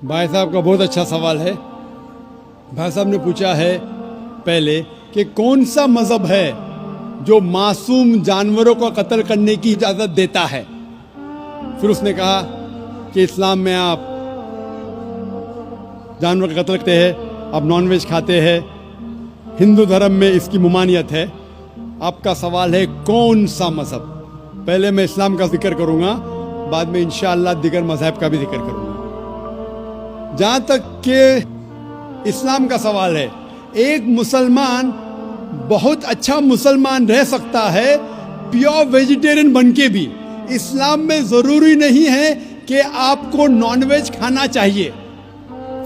भाई साहब का बहुत अच्छा सवाल है। भाई साहब ने पूछा है पहले कि कौन सा मजहब है जो मासूम जानवरों को कत्ल करने की इजाज़त देता है। फिर उसने कहा कि इस्लाम में आप जानवर का कत्ल करते हैं, आप नॉनवेज खाते हैं, हिंदू धर्म में इसकी ममानियत है। आपका सवाल है कौन सा मजहब। पहले मैं इस्लाम का जिक्र करूंगा, बाद में इंशाअल्लाह दिगर मजहब का भी जिक्र करूंगा। जहां तक के इस्लाम का सवाल है, एक मुसलमान बहुत अच्छा मुसलमान रह सकता है प्योर वेजिटेरियन बन के भी। इस्लाम में जरूरी नहीं है कि आपको नॉनवेज खाना चाहिए,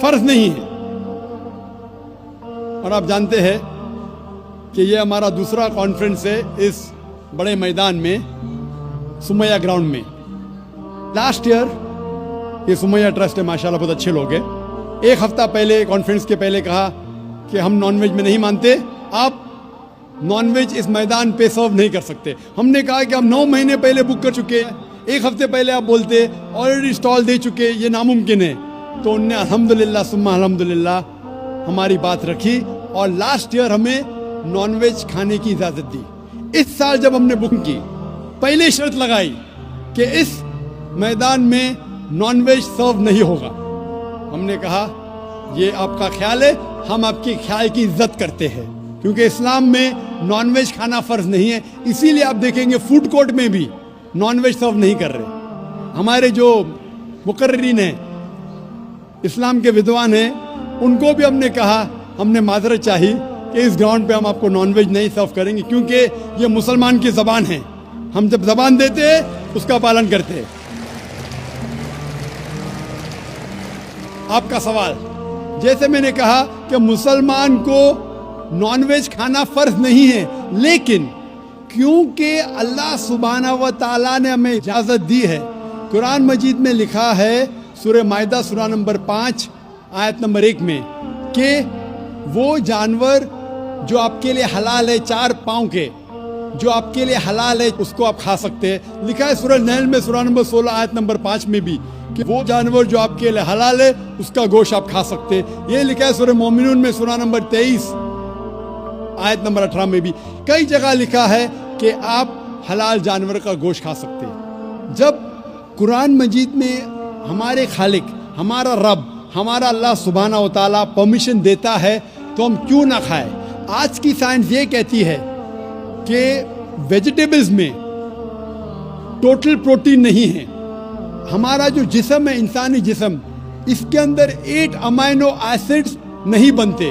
फर्ज नहीं है। और आप जानते हैं कि ये हमारा दूसरा कॉन्फ्रेंस है इस बड़े मैदान में, सुमैया ग्राउंड में। लास्ट ईयर ये सुमैया ट्रस्ट है, माशाल्लाह बहुत अच्छे लोग हैं। एक हफ्ता पहले कॉन्फ्रेंस के पहले कहा कि हम नॉनवेज में नहीं मानते, आप नॉनवेज इस मैदान पे सर्व नहीं कर सकते। हमने कहा कि हम 9 महीने पहले बुक कर चुके हैं, एक हफ्ते पहले आप बोलते ऑलरेडी स्टॉल दे चुके, ये नामुमकिन है। तो उनने अल्हम्दुलिल्लाह सुम्मा अल्हम्दुलिल्लाह हमारी बात रखी और लास्ट ईयर हमें नॉनवेज खाने की इजाज़त दी। इस साल जब हमने बुक की, पहले शर्त लगाई कि इस मैदान में नॉनवेज सर्व नहीं होगा। हमने कहा ये आपका ख्याल है, हम आपके ख्याल की इज्जत करते हैं, क्योंकि इस्लाम में नॉनवेज खाना फर्ज नहीं है। इसीलिए आप देखेंगे फूड कोर्ट में भी नॉनवेज सर्व नहीं कर रहे। हमारे जो मुकर्रिरीन हैं, इस्लाम के विद्वान हैं, उनको भी हमने कहा, हमने माजरत चाही कि इस ग्राउंड पे हम आपको नॉनवेज नहीं सर्व करेंगे, क्योंकि ये मुसलमान की ज़बान है। हम जब ज़बान देते हैं उसका पालन करते हैं। आपका सवाल, जैसे मैंने कहा कि मुसलमान को नॉनवेज खाना फर्ज नहीं है, लेकिन क्योंकि अल्लाह सुब्हानहू व तआला ने हमें इजाज़त दी है, कुरान मजीद में लिखा है सूरह माइदा सूरा नंबर 5 आयत नंबर 1 में कि वो जानवर जो आपके लिए हलाल है, 4 पाँव के, जो आपके लिए हलाल है उसको आप खा सकते हैं। लिखा है सूरह नहल में सूरा नंबर 16 आयत नंबर 5 में भी कि वो जानवर जो आपके लिए हलाल है उसका गोश्त आप खा सकते हैं। ये लिखा है सूरह मोमिनून में सूरा नंबर 23 आयत नंबर 18 में भी। कई जगह लिखा है कि आप हलाल जानवर का गोश्त खा सकते हैं। जब कुरान मजीद में हमारे खालिक, हमारा रब, हमारा अल्लाह सुब्हानहू व तआला परमिशन देता है तो हम क्यों ना खाएं। आज की साइंस ये कहती है कि वेजिटेबल्स में टोटल प्रोटीन नहीं है। हमारा जो जिस्म है, इंसानी जिस्म, इसके अंदर 8 अमाइनो एसिड्स नहीं बनते।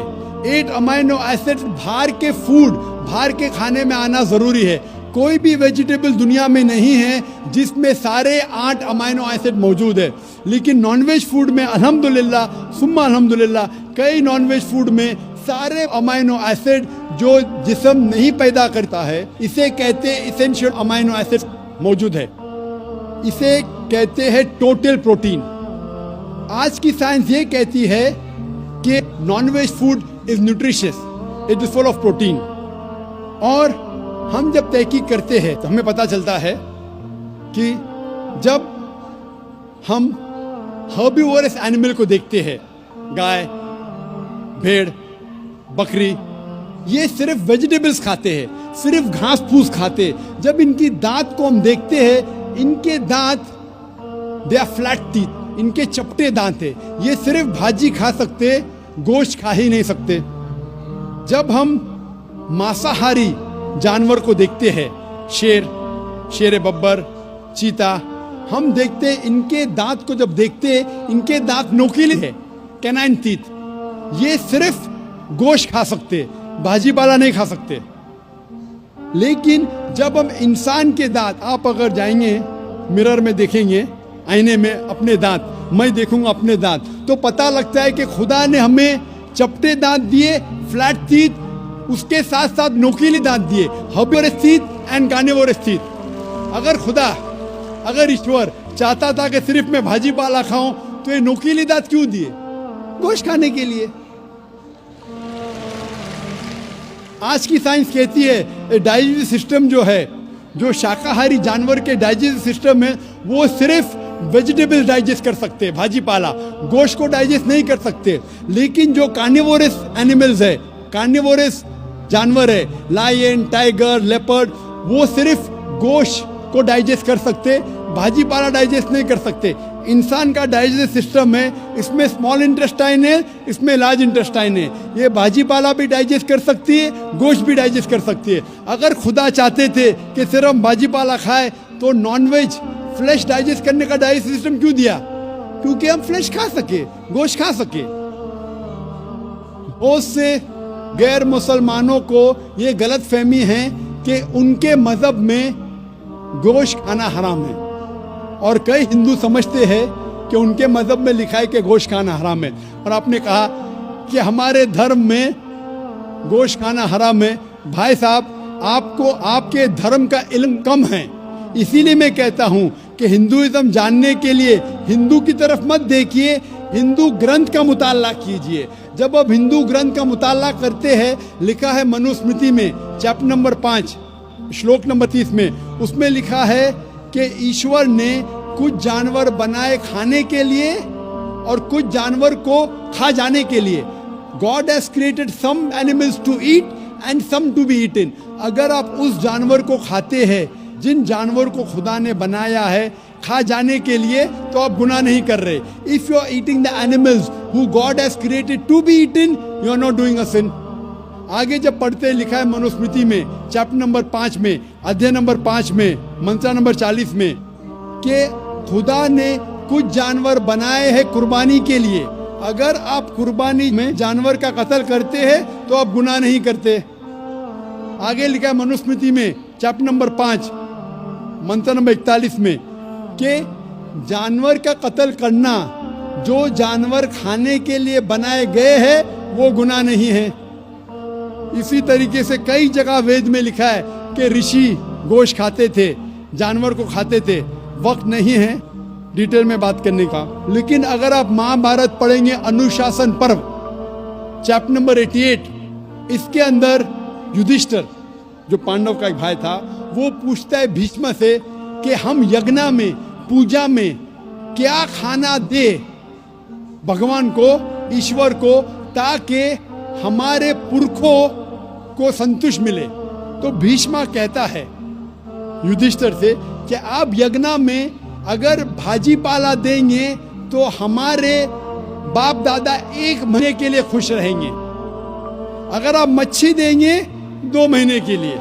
8 अमाइनो एसिड्स बाहर के फूड, बाहर के खाने में आना ज़रूरी है। कोई भी वेजिटेबल दुनिया में नहीं है जिसमें सारे 8 अमाइनो एसिड मौजूद है। लेकिन नॉनवेज फूड में अल्हम्दुलिल्लाह सुम्मा अल्हम्दुलिल्लाह कई नॉनवेज फूड में सारे अमाइनो एसिड जो जिस्म नहीं पैदा करता है, इसे कहते हैं इसेंशियल अमाइनो एसिड मौजूद है। इसे कहते हैं टोटल प्रोटीन। आज की साइंस ये कहती है कि non veg food is nutritious, it is full of protein. और हम जब तहकीक करते हैं तो हमें पता चलता है कि जब हम हर्बीवोरस एनिमल को देखते हैं, गाय, भेड़, बकरी, ये सिर्फ वेजिटेबल्स खाते हैं, सिर्फ घास फूस खाते हैं। जब इनकी दांत को हम देखते हैं, इनके दांत दे आर फ्लैट टीथ, इनके चपटे दांत है। ये सिर्फ भाजी खा सकते, गोश्त खा ही नहीं सकते। जब हम मांसाहारी जानवर को देखते हैं, शेर बब्बर, चीता, हम देखते हैं इनके दांत को जब देखते हैं, इनके दांत नोकीले हैं, कैनाइन टीथ। ये सिर्फ गोश्त खा सकते, भाजी पाला नहीं खा सकते। लेकिन जब हम इंसान के दांत, आप अगर जाएंगे मिरर में देखेंगे, आईने में अपने दांत, मैं देखूंगा अपने दांत, तो पता लगता है कि खुदा ने हमें चपटे दांत दिए, फ्लैट टीथ, उसके साथ साथ नोकीले दांत दिए, herbivorous teeth and carnivorous teeth. अगर ईश्वर चाहता था कि सिर्फ मैं भाजी पाला खाऊं, तो ये नोकीले दांत क्यों दिए? गोश्त खाने के लिए। आज की साइंस कहती है डाइजेस्टिव सिस्टम जो है, जो शाकाहारी जानवर के डाइजेस्टिव सिस्टम है, वो सिर्फ वेजिटेबल डाइजेस्ट कर सकते हैं, भाजी पाला, गोश्त को डाइजेस्ट नहीं कर सकते। लेकिन जो कार्निवोरस एनिमल्स है, कार्निवोरस जानवर है, लायन, टाइगर, लेपर्ड, वो सिर्फ गोश्त को डाइजेस्ट कर सकते, भाजी पाला डाइजेस्ट नहीं कर सकते। इंसान का डाइजेस्ट सिस्टम है, इसमें स्मॉल इंटेस्टाइन है, इसमें लार्ज इंटेस्टाइन है। ये भाजी पाला भी डाइजेस्ट कर सकती है, गोश्त भी डाइजेस्ट कर सकती है। अगर खुदा चाहते थे कि सिर्फ हम भाजी पाला खाए तो नॉनवेज फ्लैश डाइजेस्ट करने का डाइजेस्ट सिस्टम क्यों दिया? क्योंकि हम फ्लैश खा सके, गोश्त खा सके। बहुत से गैर मुसलमानों को ये गलत फहमी है कि उनके मजहब में गोश्त खाना हराम है, और कई हिंदू समझते हैं कि उनके मजहब में लिखा है कि गोश्त खाना हराम है। और आपने कहा कि हमारे धर्म में गोश्त खाना हराम है। भाई साहब, आपको आपके धर्म का इल्म कम है, इसीलिए मैं कहता हूँ कि हिंदुइज्म जानने के लिए हिंदू की तरफ मत देखिए, हिंदू ग्रंथ का मुताला कीजिए। जब आप हिंदू ग्रंथ का मुताला करते हैं, लिखा है मनुस्मृति में चैप्टर नंबर 5 श्लोक नंबर 30 में, उसमें लिखा है कि ईश्वर ने कुछ जानवर बनाए खाने के लिए और कुछ जानवर को खा जाने के लिए। God has created some animals to eat and some to be eaten. अगर आप उस जानवर को खाते हैं जिन जानवर को खुदा ने बनाया है खा जाने के लिए, तो आप गुनाह नहीं कर रहे। If you are eating the animals who god has created to be eaten, you are not doing a sin. आगे जब पढ़ते लिखा है मनुस्मृति में चैप्टर नंबर 5 में, अध्याय नंबर 5 में, मंत्र नंबर 40 में, कि खुदा ने कुछ जानवर बनाए हैं कुर्बानी के लिए। अगर आप कुर्बानी में जानवर का कत्ल करते हैं तो आप गुनाह नहीं करते। आगे लिखा है मनुस्मृति में चैप्टर नंबर 5 मंत्र नंबर 41 में कि जानवर का कत्ल करना जो जानवर खाने के लिए बनाए गए हैं वो गुनाह नहीं है। इसी तरीके से कई जगह वेद में लिखा है कि ऋषि गोश्त खाते थे, जानवर को खाते थे। वक्त नहीं है डिटेल में बात करने का, लेकिन अगर आप महाभारत पढ़ेंगे अनुशासन पर्व चैप्टर नंबर 88, इसके अंदर युधिष्ठिर जो पांडव का एक भाई था, वो पूछता है भीष्म से कि हम यज्ञ में, पूजा में क्या खाना दे भगवान को, ईश्वर को, ताकि हमारे पुरखों को संतुष्ट मिले। तो भीष्म कहता है युधिष्ठिर से कि आप यज्ञ में अगर भाजी पाला देंगे तो हमारे बाप दादा 1 महीने के लिए खुश रहेंगे। अगर आप मच्छी देंगे 2 महीने के लिए,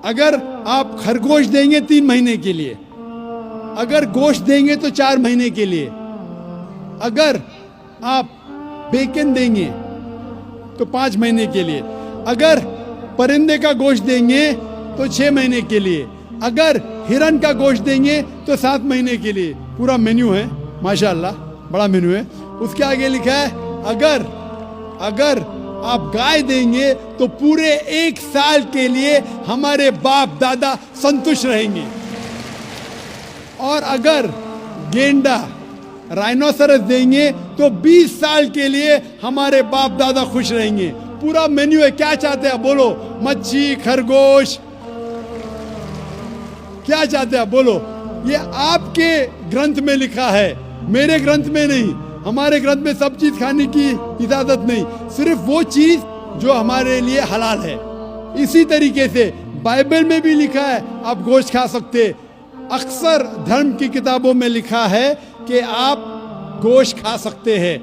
अगर आप खरगोश देंगे 3 महीने के लिए, अगर गोश्त देंगे तो 4 महीने के लिए, अगर आप बेकन देंगे तो 5 महीने के लिए, अगर परिंदे का गोश्त देंगे तो 6 महीने के लिए, अगर हिरन का गोश्त देंगे तो 7 महीने के लिए। पूरा मेन्यू है, माशाल्लाह बड़ा मेन्यू है। उसके आगे लिखा है अगर आप गाय देंगे तो पूरे 1 साल के लिए हमारे बाप दादा संतुष्ट रहेंगे, और अगर गेंडा राइनोसरस देंगे तो 20 साल के लिए हमारे बाप दादा खुश रहेंगे। पूरा मेन्यू है। क्या चाहते हैं बोलो? मच्छी, खरगोश, क्या चाहते हैं बोलो? ये आपके ग्रंथ में लिखा है, मेरे ग्रंथ में नहीं। हमारे ग्रंथ में सब चीज खाने की इजाजत नहीं, सिर्फ वो चीज जो हमारे लिए हलाल है। इसी तरीके से बाइबल में भी लिखा है आप गोश्त खा सकते। अक्सर धर्म की किताबों में लिखा है कि आप गोश्त खा सकते हैं।